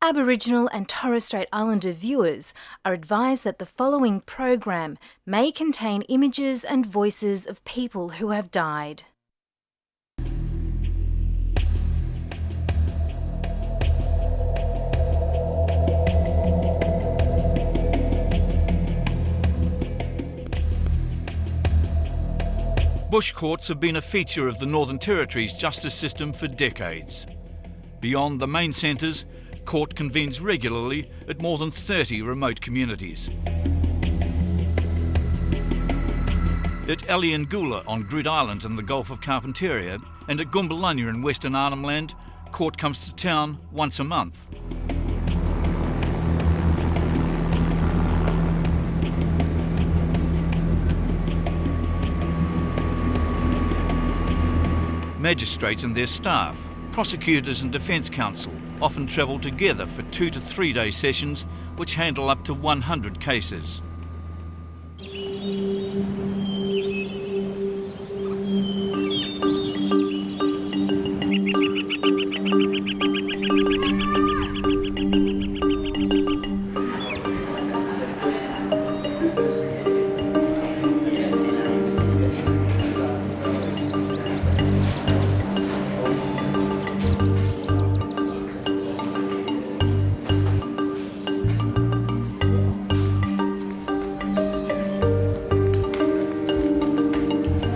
Aboriginal and Torres Strait Islander viewers are advised that the following program may contain images and voices of people who have died. Bush courts have been a feature of the Northern Territory's justice system for decades. Beyond the main centres, court convenes regularly at more than 30 remote communities. At Aliangoola on Groote Eylandt in the Gulf of Carpentaria and at Goombalanya in Western Arnhem Land, court comes to town once a month. Magistrates and their staff, prosecutors and defence counsel often travel together for 2 to 3 day sessions which handle up to 100 cases.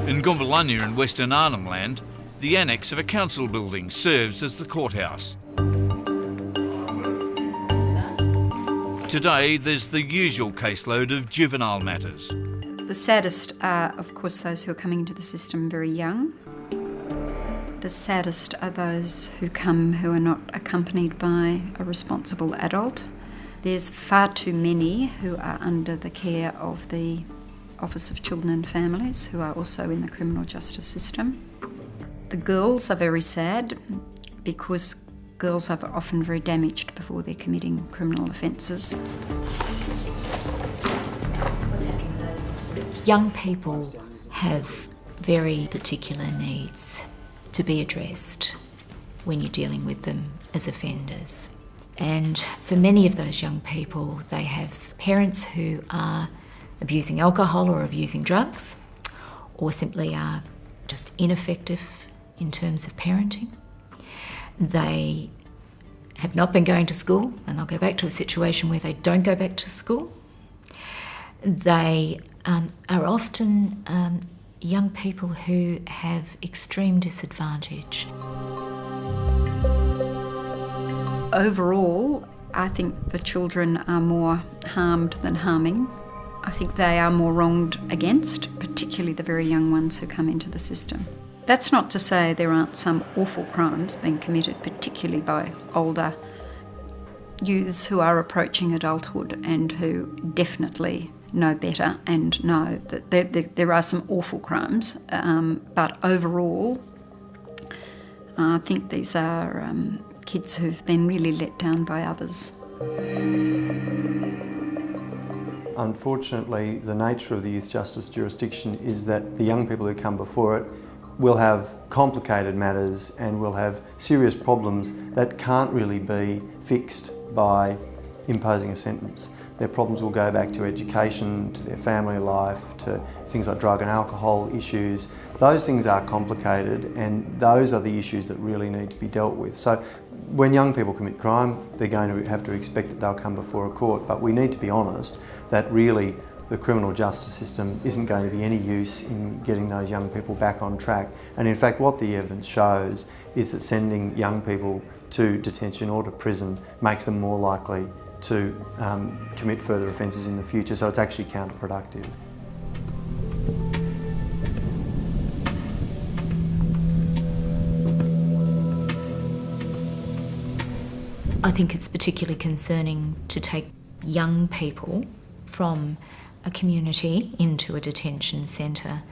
In Goombalanya in Western Arnhem Land, the annex of a council building serves as the courthouse. Today there's the usual caseload of juvenile matters. The saddest are, of course, those who are coming into the system very young. The saddest are those who come who are not accompanied by a responsible adult. There's far too many who are under the care of the Office of Children and Families, who are also in the criminal justice system. The girls are very sad because girls are often very damaged before they're committing criminal offences. Young people have very particular needs to be addressed when you're dealing with them as offenders. And for many of those young people, they have parents who are abusing alcohol or abusing drugs, or simply are just ineffective in terms of parenting. They have not been going to school, and they'll go back to a situation where they don't go back to school. They are often young people who have extreme disadvantage. Overall, I think the children are more harmed than harming. I think they are more wronged against, particularly the very young ones who come into the system. That's not to say there aren't some awful crimes being committed, particularly by older youths who are approaching adulthood and who definitely know better and know that there are some awful crimes. But overall, I think these are kids who've been really let down by others. Unfortunately, the nature of the youth justice jurisdiction is that the young people who come before it will have complicated matters and will have serious problems that can't really be fixed by imposing a sentence. Their problems will go back to education, to their family life, to things like drug and alcohol issues. Those things are complicated, and those are the issues that really need to be dealt with. So when young people commit crime, they're going to have to expect that they'll come before a court, but we need to be honest that really the criminal justice system isn't going to be any use in getting those young people back on track. And in fact, what the evidence shows is that sending young people to detention or to prison makes them more likely to commit further offences in the future, so it's actually counterproductive. I think it's particularly concerning to take young people from a community into a detention centre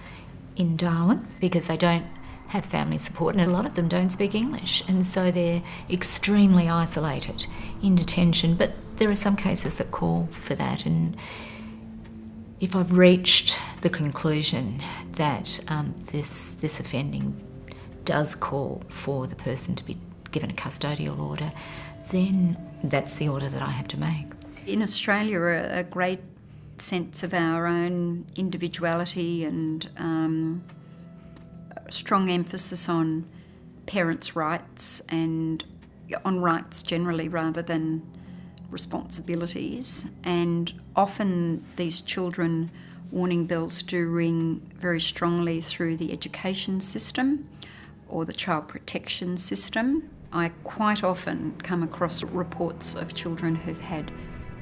in Darwin because they don't have family support, and a lot of them don't speak English, and so they're extremely isolated in detention. But there are some cases that call for that, and if I've reached the conclusion that this offending does call for the person to be given a custodial order, then that's the order that I have to make. In Australia, a great sense of our own individuality and strong emphasis on parents' rights and on rights generally rather than responsibilities. And often these children warning bells do ring very strongly through the education system or the child protection system. I quite often come across reports of children who've had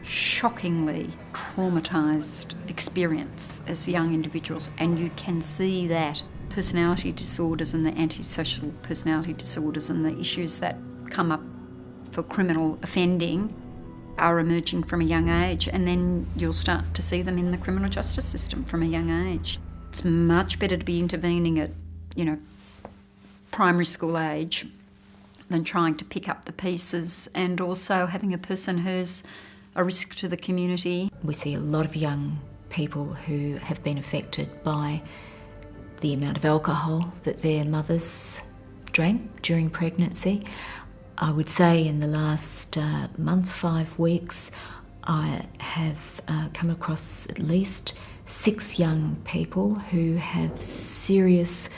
shockingly traumatised experience as young individuals, and you can see that personality disorders and the antisocial personality disorders and the issues that come up for criminal offending are emerging from a young age, and then you'll start to see them in the criminal justice system from a young age. It's much better to be intervening at, primary school age than trying to pick up the pieces, and also having a person who's a risk to the community. We see a lot of young people who have been affected by the amount of alcohol that their mothers drank during pregnancy. I would say in the last month, 5 weeks, I have come across at least 6 young people who have serious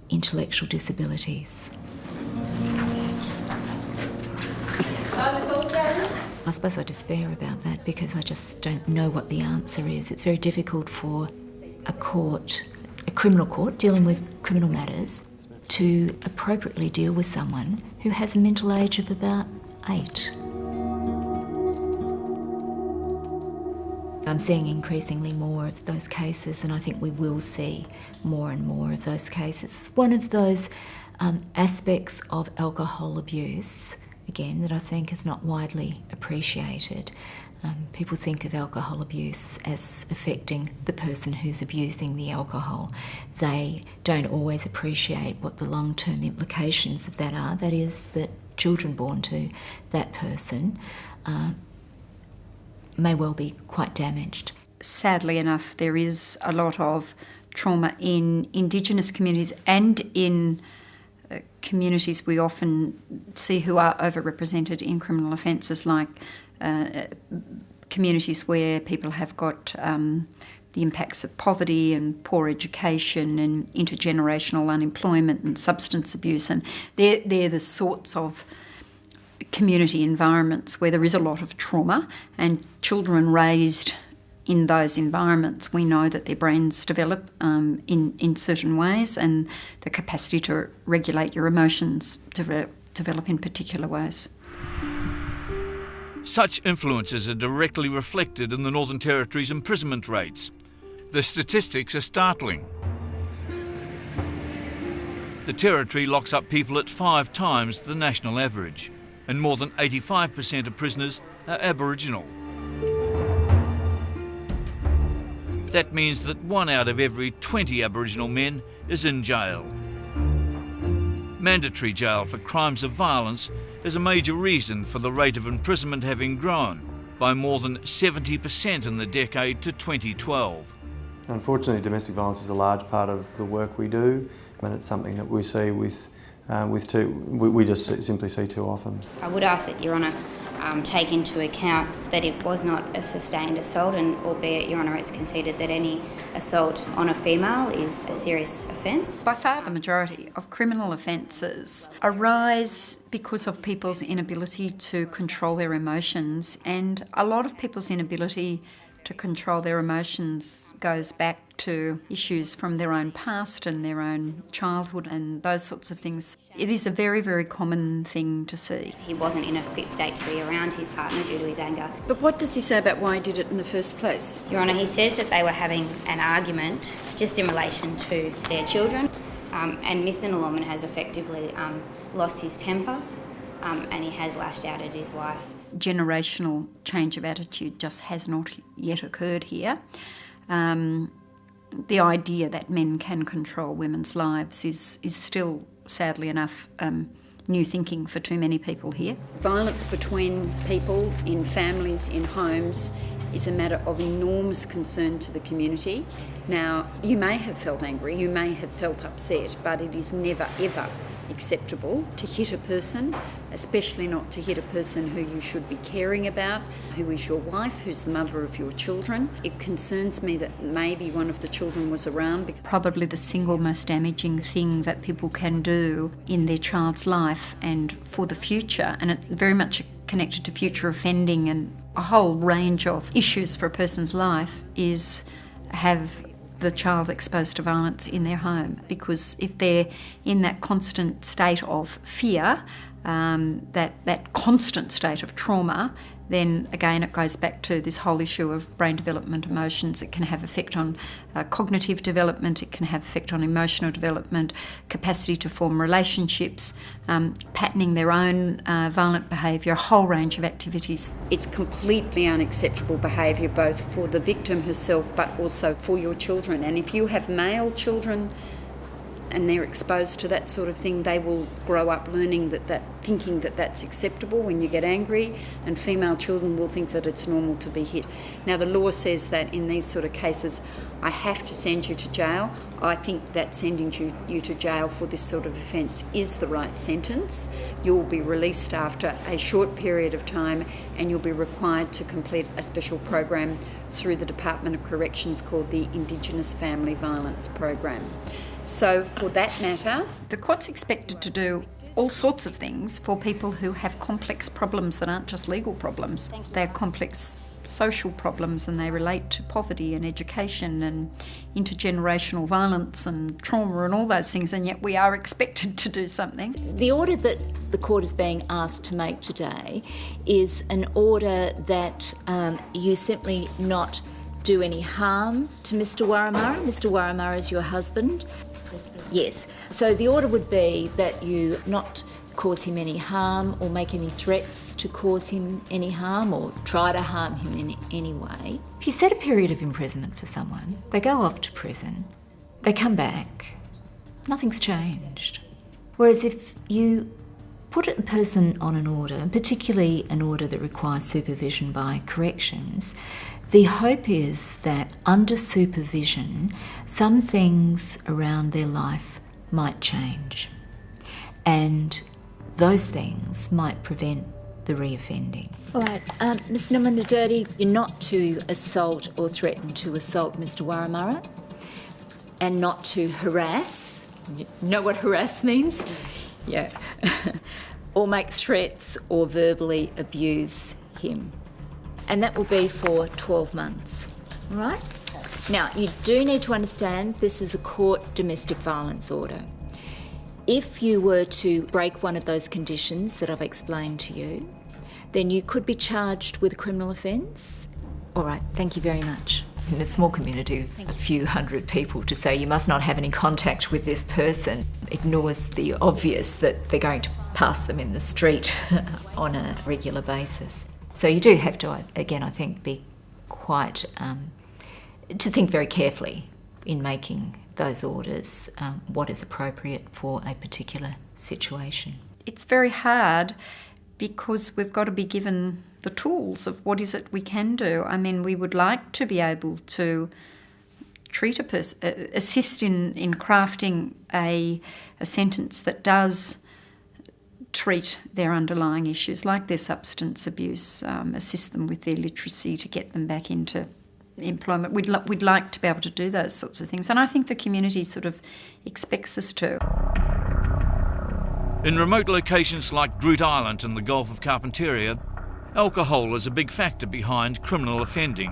intellectual disabilities. I suppose I despair about that because I just don't know what the answer is. It's very difficult for a criminal court dealing with criminal matters, to appropriately deal with someone who has a mental age of about 8. I'm seeing increasingly more of those cases, and I think we will see more and more of those cases. One of those aspects of alcohol abuse, again, that I think is not widely appreciated. People think of alcohol abuse as affecting the person who's abusing the alcohol. They don't always appreciate what the long-term implications of that are. That is, that children born to that person may well be quite damaged. Sadly enough, there is a lot of trauma in Indigenous communities and in communities we often see who are overrepresented in criminal offences, like communities where people have got the impacts of poverty and poor education and intergenerational unemployment and substance abuse, and they're the sorts of community environments where there is a lot of trauma, and children raised in those environments, we know that their brains develop in certain ways, and the capacity to regulate your emotions develop in particular ways. Such influences are directly reflected in the Northern Territory's imprisonment rates. The statistics are startling. The Territory locks up people at 5 times the national average, and more than 85% of prisoners are Aboriginal. That means that 1 out of every 20 Aboriginal men is in jail. Mandatory jail for crimes of violence is a major reason for the rate of imprisonment having grown by more than 70% in the decade to 2012. Unfortunately, domestic violence is a large part of the work we do, and it's something that we see we just simply see too often. I would ask that Your Honour take into account that it was not a sustained assault, and albeit, Your Honour, it's conceded that any assault on a female is a serious offence. By far the majority of criminal offences arise because of people's inability to control their emotions, and a lot of people's inability to control their emotions goes back to issues from their own past and their own childhood and those sorts of things. It is a very, very common thing to see. He wasn't in a fit state to be around his partner due to his anger. But what does he say about why he did it in the first place? Your Honour, he says that they were having an argument just in relation to their children, and Mr Norman has effectively lost his temper, and he has lashed out at his wife. Generational change of attitude just has not yet occurred here. The idea that men can control women's lives is still, sadly enough, new thinking for too many people here. Violence between people, in families, in homes, is a matter of enormous concern to the community. Now, you may have felt angry, you may have felt upset, but it is never, ever acceptable to hit a person, especially not to hit a person who you should be caring about, who is your wife, who's the mother of your children. It concerns me that maybe one of the children was around, because probably the single most damaging thing that people can do in their child's life and for the future, and it's very much connected to future offending and a whole range of issues for a person's life, is have the child exposed to violence in their home. Because if they're in that constant state of fear, that constant state of trauma, then again it goes back to this whole issue of brain development, emotions. It can have effect on cognitive development, it can have effect on emotional development, capacity to form relationships, patterning their own violent behaviour, a whole range of activities. It's completely unacceptable behaviour, both for the victim herself but also for your children. And if you have male children and they're exposed to that sort of thing, they will grow up learning thinking that that's acceptable when you get angry, and female children will think that it's normal to be hit. Now, the law says that in these sort of cases, I have to send you to jail. I think that sending you to jail for this sort of offence is the right sentence. You'll be released after a short period of time, and you'll be required to complete a special program through the Department of Corrections called the Indigenous Family Violence Program. So for that matter, the court's expected to do all sorts of things for people who have complex problems that aren't just legal problems. They're complex social problems, and they relate to poverty and education and intergenerational violence and trauma and all those things, and yet we are expected to do something. The order that the court is being asked to make today is an order that you simply not do any harm to Mr. Warramurra. Mr. Warramurra is your husband. Yes. So the order would be that you not cause him any harm or make any threats to cause him any harm or try to harm him in any way. If you set a period of imprisonment for someone, they go off to prison, they come back, nothing's changed. Whereas if you put a person on an order, and particularly an order that requires supervision by corrections, the hope is that under supervision, some things around their life might change, and those things might prevent the reoffending. All right, Ms. Namunadurti, you're not to assault or threaten to assault Mr. Warramurra, and not to harass. You know what harass means? Yeah. Or make threats or verbally abuse him. And that will be for 12 months, all right? Now, you do need to understand this is a court domestic violence order. If you were to break one of those conditions that I've explained to you, then you could be charged with a criminal offence. All right, thank you very much. In a small community of a few hundred people, to say you must not have any contact with this person ignores the obvious that they're going to pass them in the street on a regular basis. So you do have to, again, I think, be quite, to think very carefully in making those orders, what is appropriate for a particular situation. It's very hard because we've got to be given the tools of what is it we can do. I mean, we would like to be able to treat a person, assist in crafting a sentence that does treat their underlying issues, like their substance abuse, assist them with their literacy to get them back into employment. We'd like to be able to do those sorts of things, and I think the community sort of expects us to. In remote locations like Groote Eylandt in the Gulf of Carpentaria, alcohol is a big factor behind criminal offending,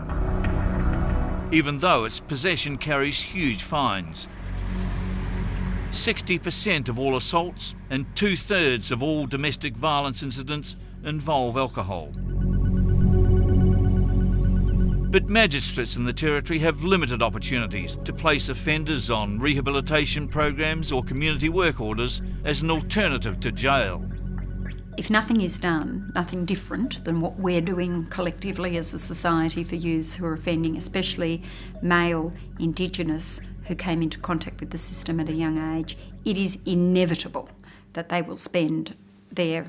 even though its possession carries huge fines. 60% of all assaults and 2/3 of all domestic violence incidents involve alcohol. But magistrates in the Territory have limited opportunities to place offenders on rehabilitation programs or community work orders as an alternative to jail. If nothing is done, nothing different than what we're doing collectively as a society for youths who are offending, especially male, Indigenous, who came into contact with the system at a young age, it is inevitable that they will spend their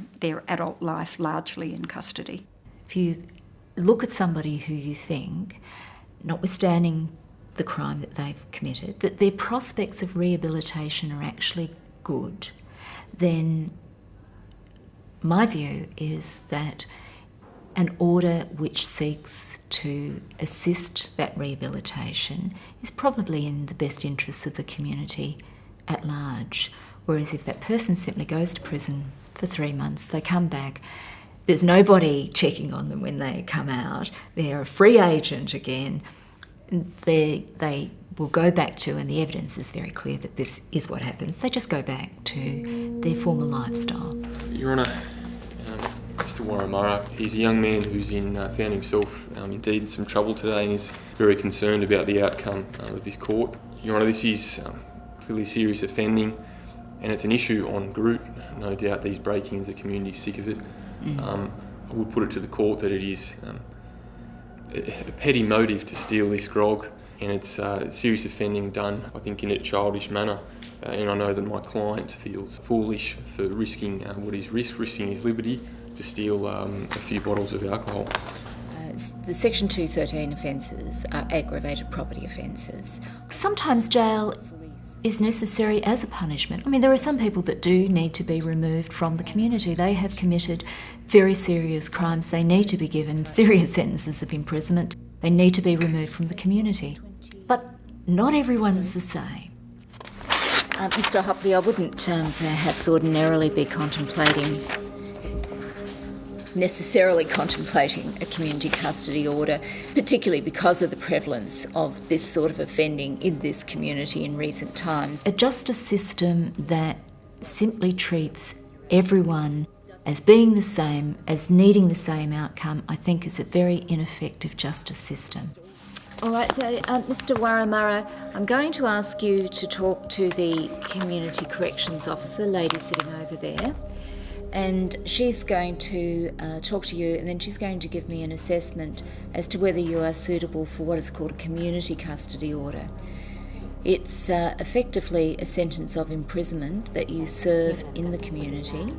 adult life largely in custody. If you look at somebody who you think, notwithstanding the crime that they've committed, that their prospects of rehabilitation are actually good, then my view is that an order which seeks to assist that rehabilitation is probably in the best interests of the community at large. Whereas if that person simply goes to prison for 3 months, they come back, there's nobody checking on them when they come out, they're a free agent again, they will go back to, and the evidence is very clear that this is what happens, they just go back to their former lifestyle. Your Honour, Mr Warramurra, he's a young man who's found himself indeed in some trouble today and is very concerned about the outcome of this court. Your Honour, this is clearly serious offending, and it's an issue en route. No doubt these break-ins, the community is sick of it. I would put it to the court that it is a petty motive to steal this grog, and it's serious offending done, I think, in a childish manner. And I know that my client feels foolish for risking what he's risking his liberty to steal a few bottles of alcohol. The Section 213 offences are aggravated property offences. Sometimes jail is necessary as a punishment. I mean, there are some people that do need to be removed from the community. They have committed very serious crimes. They need to be given serious sentences of imprisonment. They need to be removed from the community. But not everyone's the same. Mr Hopley, I wouldn't perhaps ordinarily be necessarily contemplating a community custody order, particularly because of the prevalence of this sort of offending in this community in recent times. A justice system that simply treats everyone as being the same, as needing the same outcome, I think is a very ineffective justice system. All right, so Mr Warramurra, I'm going to ask you to talk to the Community Corrections Officer, lady sitting over there. And she's going to talk to you, and then she's going to give me an assessment as to whether you are suitable for what is called a community custody order. It's effectively a sentence of imprisonment that you serve in the community.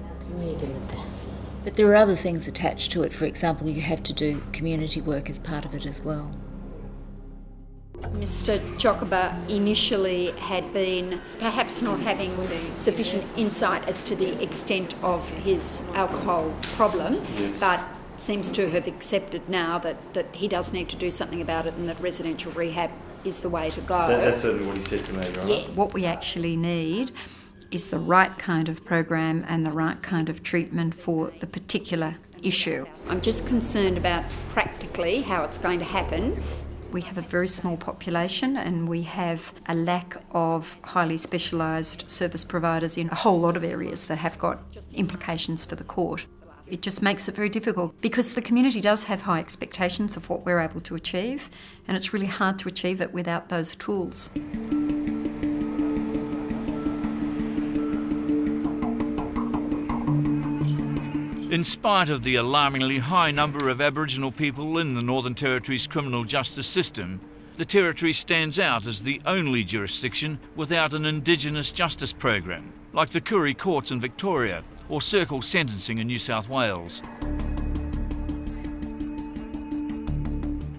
But there are other things attached to it. For example, you have to do community work as part of it as well. Mr Jokaber initially had been perhaps not having sufficient insight as to the extent of his alcohol problem, but seems to have accepted now that he does need to do something about it and that residential rehab is the way to go. That's certainly what he said to me, right? Yes. What we actually need is the right kind of program and the right kind of treatment for the particular issue. I'm just concerned about practically how it's going to happen. We have a very small population and we have a lack of highly specialised service providers in a whole lot of areas that have got implications for the court. It just makes it very difficult because the community does have high expectations of what we're able to achieve, and it's really hard to achieve it without those tools. In spite of the alarmingly high number of Aboriginal people in the Northern Territory's criminal justice system, the Territory stands out as the only jurisdiction without an Indigenous justice program, like the Koori courts in Victoria or Circle sentencing in New South Wales.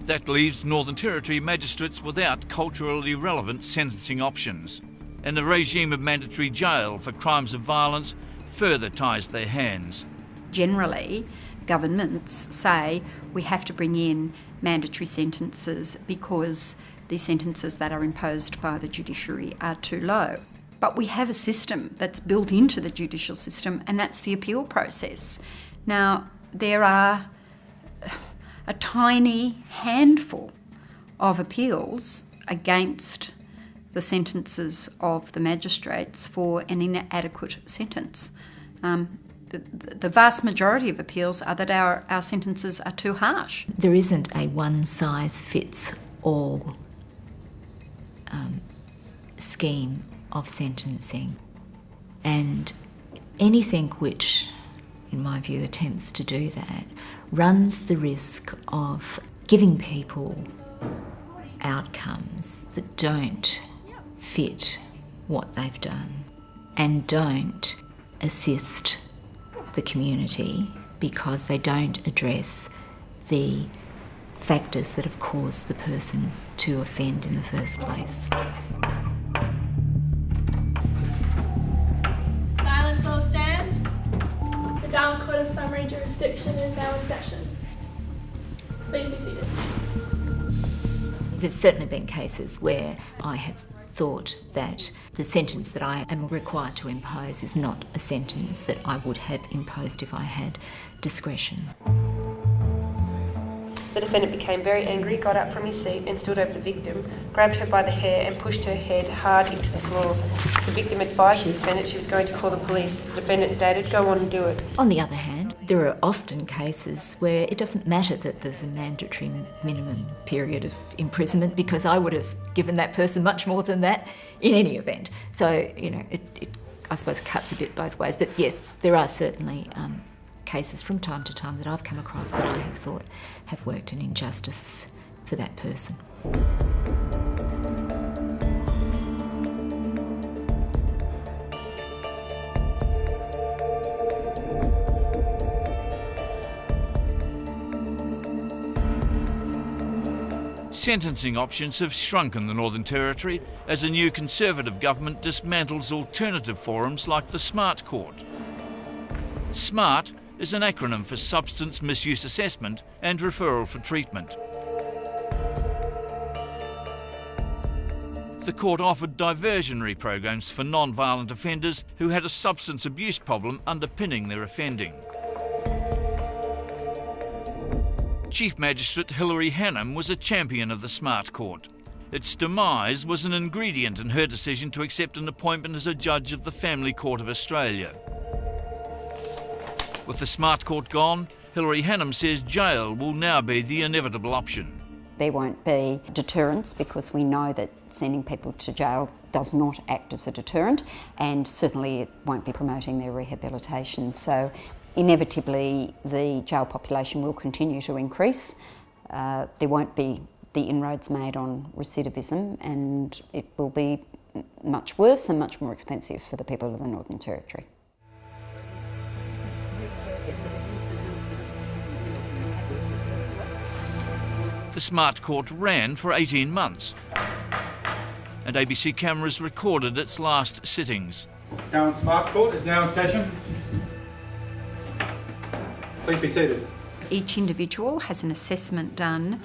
That leaves Northern Territory magistrates without culturally relevant sentencing options, and the regime of mandatory jail for crimes of violence further ties their hands. Generally, governments say we have to bring in mandatory sentences because the sentences that are imposed by the judiciary are too low. But we have a system that's built into the judicial system, and that's the appeal process. Now, there are a tiny handful of appeals against the sentences of the magistrates for an inadequate sentence. The vast majority of appeals are that our sentences are too harsh. There isn't a one-size-fits-all scheme of sentencing, and anything which, in my view, attempts to do that runs the risk of giving people outcomes that don't fit what they've done and don't assist the community because they don't address the factors that have caused the person to offend in the first place. Silence all Darwin Court of Summary Jurisdiction is now in session. Please be seated. There's certainly been cases where I have thought that the sentence that I am required to impose is not a sentence that I would have imposed if I had discretion. The defendant became very angry, got up from his seat and stood over the victim, grabbed her by the hair and pushed her head hard into the floor. The victim advised the defendant she was going to call the police. The defendant stated, "Go on and do it." On the other hand, there are often cases where it doesn't matter that there's a mandatory minimum period of imprisonment, because I would have given that person much more than that in any event. So, it I suppose cuts a bit both ways. But yes, there are certainly cases from time to time that I've come across that I have thought have worked an injustice for that person. Sentencing options have shrunk in the Northern Territory as a new Conservative government dismantles alternative forums like the SMART Court. SMART is an acronym for Substance Misuse Assessment and Referral for Treatment. The court offered diversionary programs for non-violent offenders who had a substance abuse problem underpinning their offending. Chief Magistrate Hilary Hannam was a champion of the SMART Court. Its demise was an ingredient in her decision to accept an appointment as a judge of the Family Court of Australia. With the SMART Court gone, Hilary Hannam says jail will now be the inevitable option. There won't be deterrence, because we know that sending people to jail does not act as a deterrent, and certainly it won't be promoting their rehabilitation. So inevitably the jail population will continue to increase. There won't be the inroads made on recidivism, and it will be much worse and much more expensive for the people of the Northern Territory. The SMART Court ran for 18 months, and ABC cameras recorded its last sittings. Darwin SMART Court is now in session. Please be seated. Each individual has an assessment done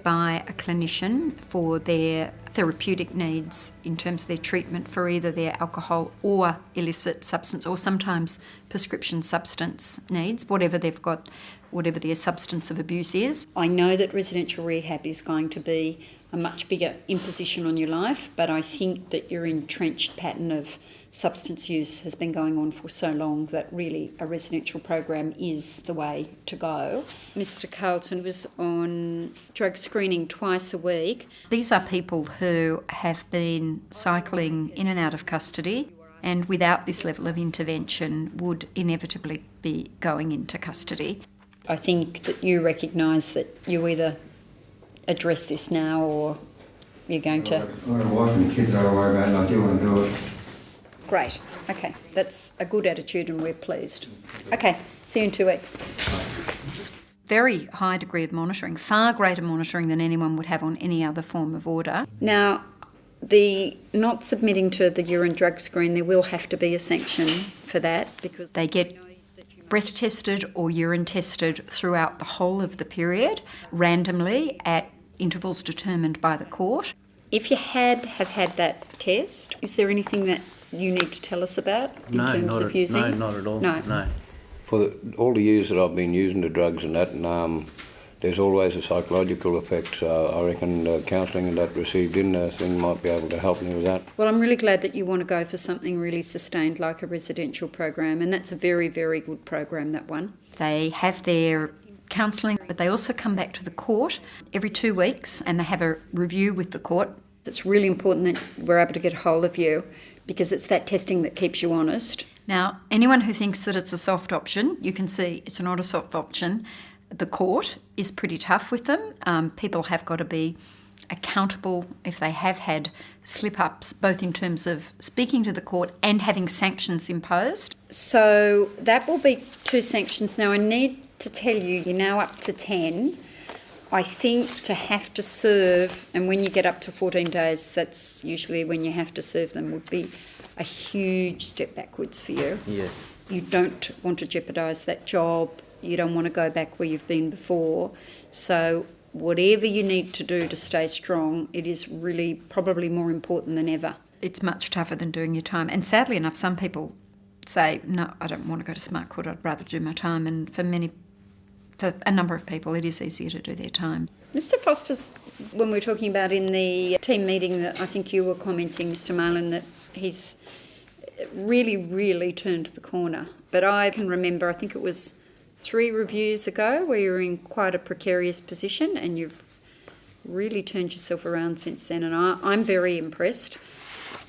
by a clinician for their therapeutic needs in terms of their treatment for either their alcohol or illicit substance, or sometimes prescription substance needs, whatever they've got, whatever their substance of abuse is. I know that residential rehab is going to be a much bigger imposition on your life, but I think that your entrenched pattern of substance use has been going on for so long that really a residential program is the way to go. Mr. Carlton was on drug screening twice a week. These are people who have been cycling in and out of custody, and without this level of intervention would inevitably be going into custody. I think that you recognise that you either address this now or you're going to... I've got a wife and kids that I worry about, and I do want to do it. Great, okay, that's a good attitude and we're pleased. Okay, see you in 2 weeks. It's very high degree of monitoring, far greater monitoring than anyone would have on any other form of order. Now, the not submitting to the urine drug screen, there will have to be a sanction for that, because they get breath tested or urine tested throughout the whole of the period, randomly at intervals determined by the court. If you have had that test, is there anything that you need to tell us about in terms of using? No, not at all. No. For all the years that I've been using the drugs and that, there's always a psychological effect. So I reckon counselling that received in the thing might be able to help me with that. Well, I'm really glad that you want to go for something really sustained like a residential program, and that's a very, very good program, that one. They have their counselling, but they also come back to the court every 2 weeks and they have a review with the court. It's really important that we're able to get hold of you, because it's that testing that keeps you honest. Now, anyone who thinks that it's a soft option, you can see it's not a soft option. The court is pretty tough with them. People have got to be accountable if they have had slip-ups, both in terms of speaking to the court and having sanctions imposed. So that will be 2 sanctions. Now, I need to tell you, you're now up to 10. I think to have to serve, and when you get up to 14 days, that's usually when you have to serve them, would be a huge step backwards for you. Yeah. You don't want to jeopardise that job. You don't want to go back where you've been before. So whatever you need to do to stay strong, it is really probably more important than ever. It's much tougher than doing your time. And sadly enough, some people say, no, I don't want to go to Smart Court, I'd rather do my time. And for a number of people, it is easier to do their time. Mr Foster's, when we were talking about in the team meeting, that I think you were commenting, Mr Marlin, that he's really, really turned the corner. But I can remember, I think it was 3 reviews ago, where you were in quite a precarious position, and you've really turned yourself around since then, and I'm very impressed.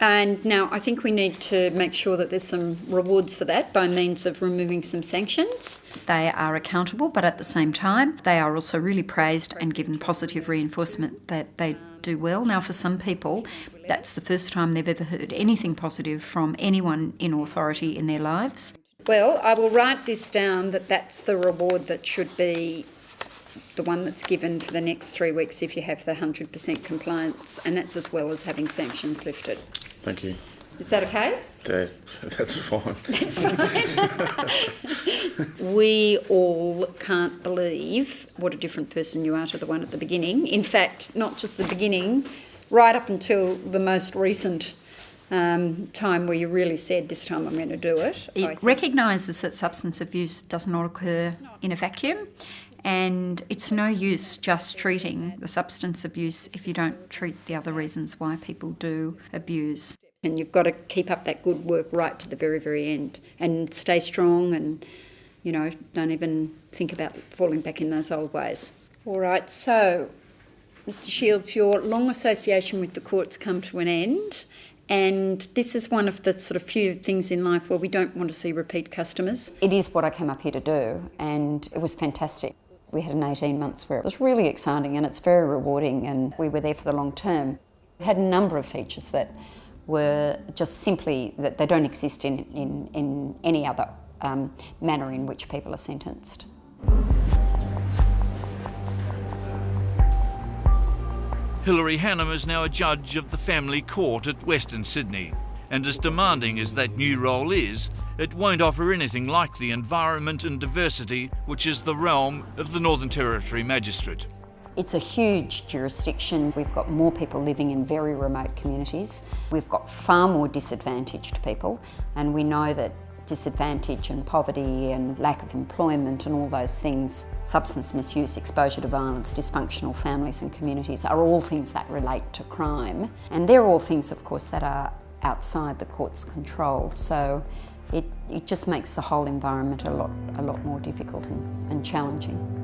And now I think we need to make sure that there's some rewards for that by means of removing some sanctions. They are accountable, but at the same time, they are also really praised and given positive reinforcement that they do well. Now, for some people, that's the first time they've ever heard anything positive from anyone in authority in their lives. Well, I will write this down, that that's the reward that should be the one that's given for the next 3 weeks if you have the 100% compliance, and that's as well as having sanctions lifted. Thank you. Is that okay? That's fine. That's fine. We all can't believe what a different person you are to the one at the beginning. In fact, not just the beginning, right up until the most recent time where you really said, this time I'm going to do it. It recognises that substance abuse does not occur in a vacuum, and it's no use just treating the substance abuse if you don't treat the other reasons why people do abuse. And you've got to keep up that good work right to the very, very end, and stay strong, and, you know, don't even think about falling back in those old ways. All right, so, Mr Shields, your long association with the court's come to an end. And this is one of the sort of few things in life where we don't want to see repeat customers. It is what I came up here to do, and it was fantastic. We had an 18 months where it was really exciting and it's very rewarding, and we were there for the long term. It had a number of features that were just simply that they don't exist in any other manner in which people are sentenced. Hilary Hannam is now a judge of the family court at Western Sydney, and as demanding as that new role is, it won't offer anything like the environment and diversity which is the realm of the Northern Territory Magistrate. It's a huge jurisdiction. We've got more people living in very remote communities. We've got far more disadvantaged people, and we know that disadvantage and poverty and lack of employment and all those things, substance misuse, exposure to violence, dysfunctional families and communities are all things that relate to crime. And they're all things, of course, that are outside the court's control. So it just makes the whole environment a lot more difficult and challenging.